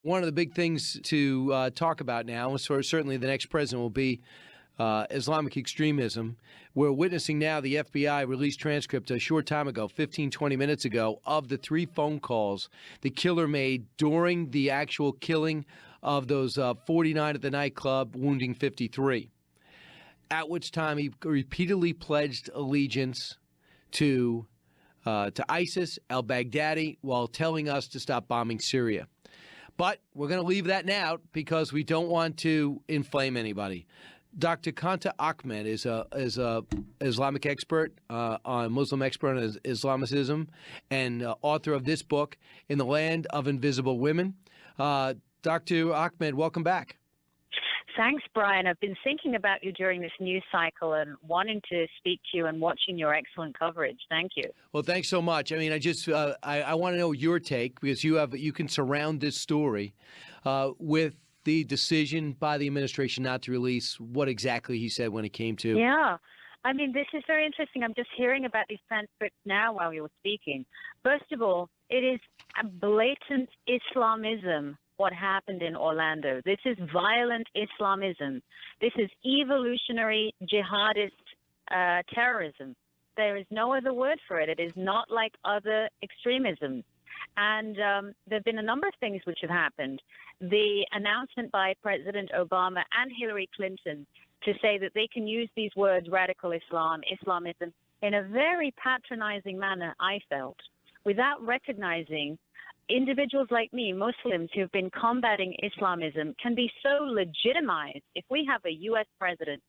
One of the big things to talk about now, certainly the next president will be Islamic extremism. We're witnessing now the FBI released transcript a short time ago, 15, 20 minutes ago, of the 3 phone calls the killer made during the actual killing of those 49 at the nightclub, wounding 53, at which time he repeatedly pledged allegiance to ISIS, al-Baghdadi, while telling us to stop bombing Syria. But we're going to leave that now because we don't want to inflame anybody. Dr. Qanta Ahmed is a Islamic expert, Muslim expert on Islamicism, and author of this book, In the Land of Invisible Women. Dr. Ahmed, welcome back. Thanks, Brian. I've been thinking about you during this news cycle and wanting to speak to you and watching your excellent coverage. Thank you. Well, thanks so much. I mean, I want to know your take because you can surround this story with the decision by the administration not to release what exactly he said when it came to. Yeah. I mean, this is very interesting. I'm just hearing about these transcripts now while you were speaking. First of all, it is a blatant Islamism what happened in Orlando. This is violent Islamism. This is evolutionary jihadist terrorism. There is no other word for it. It is not like other extremisms. And there have been a number of things which have happened. The announcement by President Obama and Hillary Clinton to say that they can use these words, radical Islam, Islamism, in a very patronizing manner, I felt, without recognizing individuals like me, Muslims who have been combating Islamism, can be so legitimized if we have a U.S. president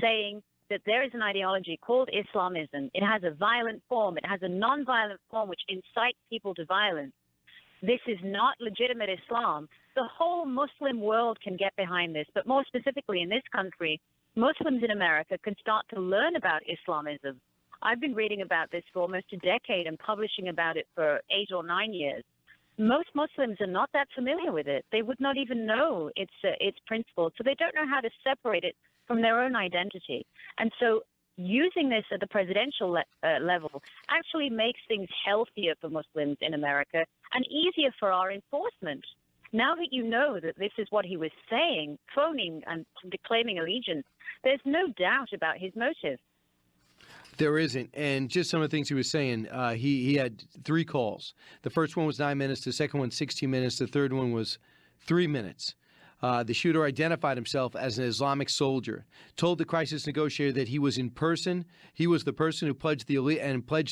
saying that there is an ideology called Islamism. It has a violent form. It has a non-violent form which incites people to violence. This is not legitimate Islam. The whole Muslim world can get behind this, but more specifically in this country, Muslims in America can start to learn about Islamism. I've been reading about this for almost a decade and publishing about it for 8 or 9 years. Most Muslims are not that familiar with it. They would not even know its principles, so they don't know how to separate it from their own identity. And so using this at the presidential level actually makes things healthier for Muslims in America and easier for our enforcement. Now that you know that this is what he was saying, phoning and declaiming allegiance, there's no doubt about his motive. There isn't. And just some of the things he was saying, he had 3 calls. The first one was 9 minutes. The second one, 16 minutes. The third one was 3 minutes. The shooter identified himself as an Islamic soldier, told the crisis negotiator that he was in person. He was the person who pledged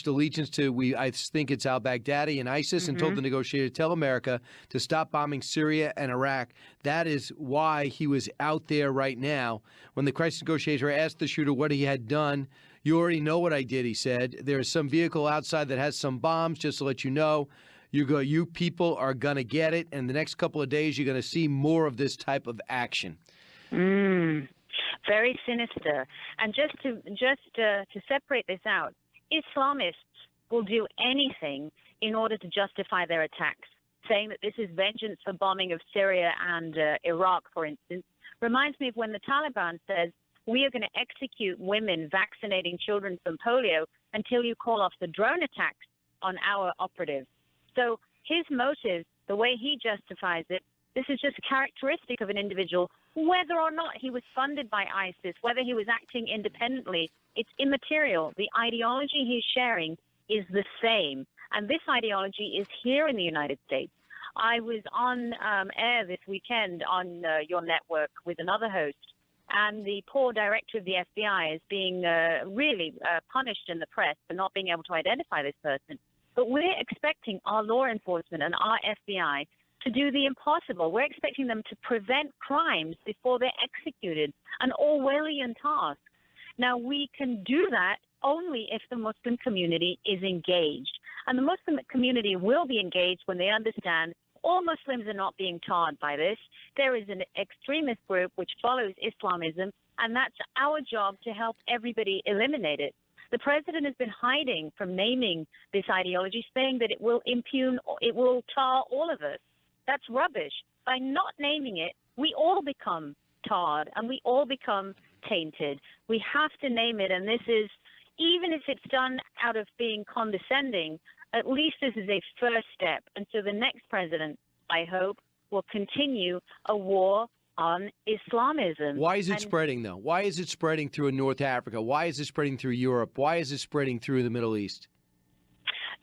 allegiance to, I think it's al-Baghdadi and ISIS, and told the negotiator to tell America to stop bombing Syria and Iraq. That is why he was out there right now. When the crisis negotiator asked the shooter what he had done, "You already know what I did," he said. "There is some vehicle outside that has some bombs, just to let you know. You people are going to get it, and the next couple of days you're going to see more of this type of action." Very sinister. And just to separate this out, Islamists will do anything in order to justify their attacks. Saying that this is vengeance for bombing of Syria and Iraq, for instance, reminds me of when the Taliban says, we are going to execute women vaccinating children from polio until you call off the drone attacks on our operatives. So his motive, the way he justifies it, this is just characteristic of an individual, whether or not he was funded by ISIS, whether he was acting independently, it's immaterial. The ideology he's sharing is the same. And this ideology is here in the United States. I was on air this weekend on your network with another host, and the poor director of the FBI is being really punished in the press for not being able to identify this person. But we're expecting our law enforcement and our FBI to do the impossible. We're expecting them to prevent crimes before they're executed, an Orwellian task. Now, we can do that only if the Muslim community is engaged. And the Muslim community will be engaged when they understand all Muslims are not being tarred by this. There is an extremist group which follows Islamism, and that's our job to help everybody eliminate it. The president has been hiding from naming this ideology, saying that it will impugn, it will tar all of us. That's rubbish. By not naming it, we all become tarred and we all become tainted. We have to name it, and this is, even if it's done out of being condescending, at least this is a first step. And so the next president, I hope, will will continue a war on Islamism. Why is it spreading, though? Why is it spreading through North Africa? Why is it spreading through Europe? Why is it spreading through the Middle East?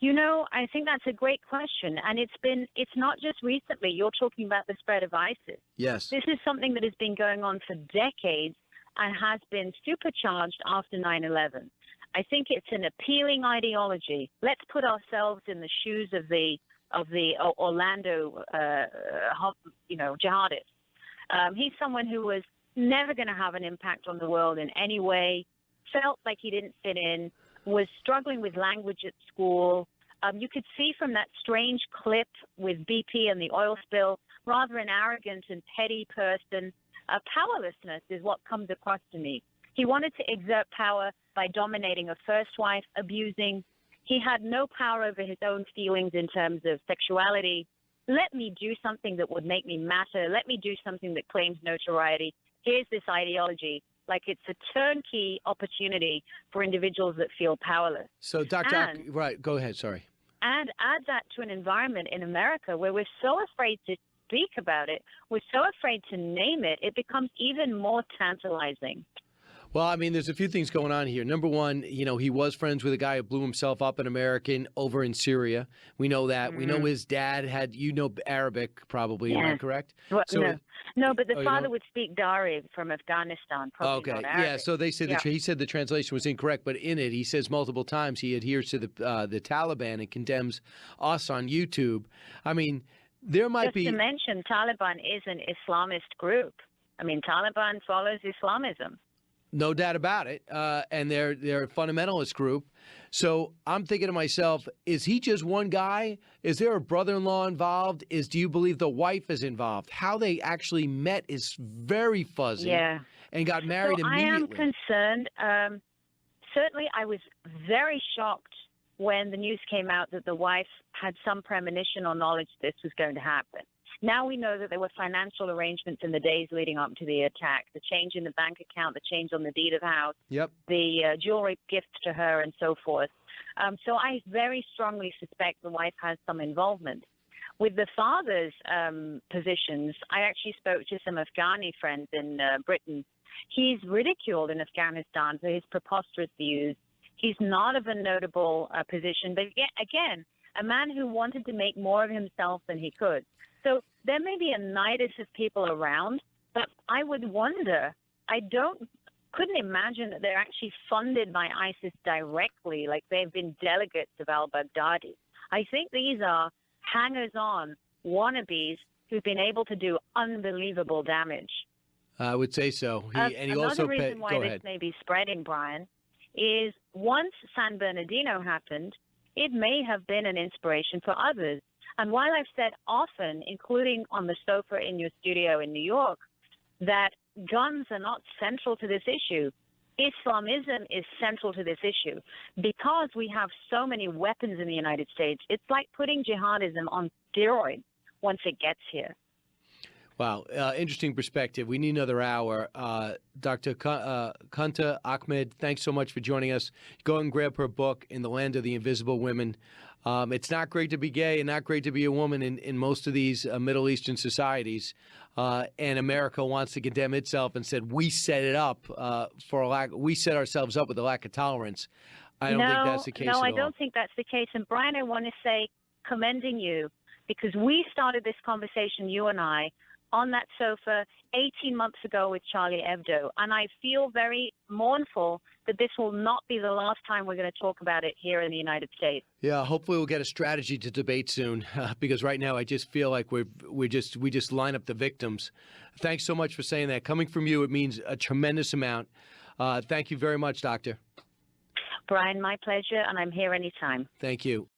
You know, I think that's a great question. And it's not just recently. You're talking about the spread of ISIS. Yes. This is something that has been going on for decades and has been supercharged after 9/11. I think it's an appealing ideology. Let's put ourselves in the shoes of the Orlando, jihadist. He's someone who was never going to have an impact on the world in any way, felt like he didn't fit in, was struggling with language at school. You could see from that strange clip with BP and the oil spill, rather an arrogant and petty person. Powerlessness is what comes across to me. He wanted to exert power by dominating a first wife, abusing. He had no power over his own feelings in terms of sexuality. Let me do something that would make me matter. Let me do something that claims notoriety. Here's this ideology. Like it's a turnkey opportunity for individuals that feel powerless. So, Dr. Right, go ahead, sorry. And add that to an environment in America where we're so afraid to speak about it, we're so afraid to name it, it becomes even more tantalizing. Well, I mean, there's a few things going on here. Number one, he was friends with a guy who blew himself up, an American, over in Syria. We know that. Mm-hmm. We know his dad had, Arabic probably, yeah. Am I correct? Well, no, but the father would speak Dari from Afghanistan, probably not Arabic. Yeah, so they said he said the translation was incorrect, but in it he says multiple times he adheres to the Taliban and condemns us on YouTube. I mean, there might be... Just to mention, Taliban is an Islamist group. I mean, Taliban follows Islamism. No doubt about it. And they're a fundamentalist group. So I'm thinking to myself, is he just one guy? Is there a brother-in-law involved? Do you believe the wife is involved? How they actually met is very fuzzy. Yeah. And got married immediately. I am concerned. Certainly, I was very shocked when the news came out that the wife had some premonition or knowledge this was going to happen. Now we know that there were financial arrangements in the days leading up to the attack, the change in the bank account, the change on the deed of house, the jewelry gifts to her, and so forth. So I very strongly suspect the wife has some involvement. With the father's positions, I actually spoke to some Afghani friends in Britain. He's ridiculed in Afghanistan for his preposterous views. He's not of a notable position, but again, a man who wanted to make more of himself than he could. So there may be a nidus of people around, but I would wonder, couldn't imagine that they're actually funded by ISIS directly, like they've been delegates of al-Baghdadi. I think these are hangers-on wannabes who've been able to do unbelievable damage. I would say so. Another reason why this may be spreading, Brian, is once San Bernardino happened, it may have been an inspiration for others. And while I've said often, including on the sofa in your studio in New York, that guns are not central to this issue, Islamism is central to this issue. Because we have so many weapons in the United States, it's like putting jihadism on steroids once it gets here. Wow, interesting perspective. We need another hour. Dr. Qanta, Ahmed, thanks so much for joining us. Go and grab her book, In the Land of the Invisible Women. It's not great to be gay and not great to be a woman in most of these Middle Eastern societies. And America wants to condemn itself and said, we set it up we set ourselves up with a lack of tolerance. I don't think that's the case at all. No, I don't think that's the case. And Brian, I want to say, commending you, because we started this conversation, you and I, on that sofa 18 months ago with Charlie Hebdo. And I feel very mournful that this will not be the last time we're going to talk about it here in the United States. Yeah, hopefully we'll get a strategy to debate soon, because right now I just feel like we just line up the victims. Thanks so much for saying that. Coming from you, it means a tremendous amount. Thank you very much, Doctor. Brian, my pleasure, and I'm here anytime. Thank you.